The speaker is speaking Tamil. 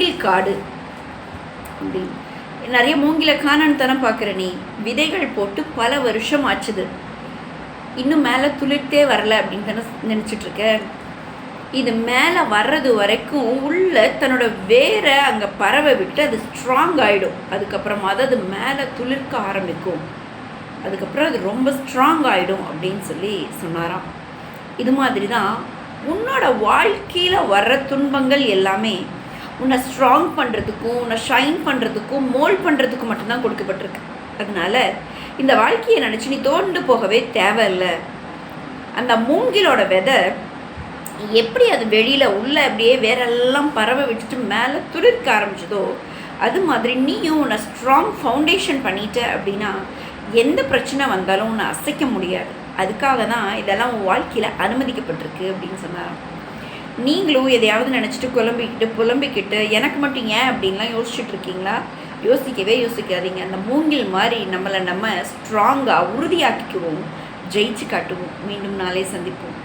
மூங்கில் காடு அப்படின்னு. நிறைய மூங்கில காணான்னு தானே பார்க்குற நீ. விதைகள் போட்டு பல வருஷம் ஆச்சுது, இன்னும் மேலே துளிர்த்தே வரல அப்படின்னு தானே நினச்சிட்ருக்க. இது மேலே வர்றது வரைக்கும் உள்ள தன்னோட வேரை அங்கே பறவை விட்டு அது ஸ்ட்ராங் ஆகிடும். அதுக்கப்புறமா தான் அது மேலே துளிர்க்க ஆரம்பிக்கும். அதுக்கப்புறம் அது ரொம்ப ஸ்ட்ராங் ஆகிடும் அப்படின்னு சொல்லி சொன்னாராம். இது மாதிரி தான் உன்னோட வாழ்க்கையில் வர்ற துன்பங்கள் எல்லாமே உன்னை ஸ்ட்ராங் பண்ணுறதுக்கும் உன்னை ஷைன் பண்ணுறதுக்கும் மோல்ட் பண்ணுறதுக்கும் மட்டும்தான் கொடுக்கப்பட்டிருக்கு. அதனால இந்த வாழ்க்கையை நினச்சி நீ தோண்டு போகவே தேவையில்லை. அந்த மூங்கிலோட விதை எப்படி அது வெளியில் உள்ள அப்படியே வேறெல்லாம் பறவை விட்டுட்டு மேலே துளிர்க்க ஆரம்பிச்சதோ அது மாதிரி நீயும் உன்னை ஸ்ட்ராங் ஃபவுண்டேஷன் பண்ணிட்ட அப்படின்னா எந்த பிரச்சனை வந்தாலும் உன்னை அசைக்க முடியாது. அதுக்காக தான் இதெல்லாம் உன் வாழ்க்கையில் அனுமதிக்கப்பட்டிருக்கு அப்படின்னு சொன்னாராம். நீங்களும் எதையாவது நினச்சிட்டு புலம்பிக்கிட்டு எனக்கு மட்டும் ஏன் அப்படின்லாம் யோசிச்சுட்டு இருக்கீங்களா? யோசிக்கவே யோசிக்காதீங்க. அந்த மூங்கில் மாதிரி நம்ம ஸ்ட்ராங்காக உறுதியாக்கிக்குவோம், ஜெயிச்சு காட்டுவோம். மீண்டும் நாளை சந்திப்போம்.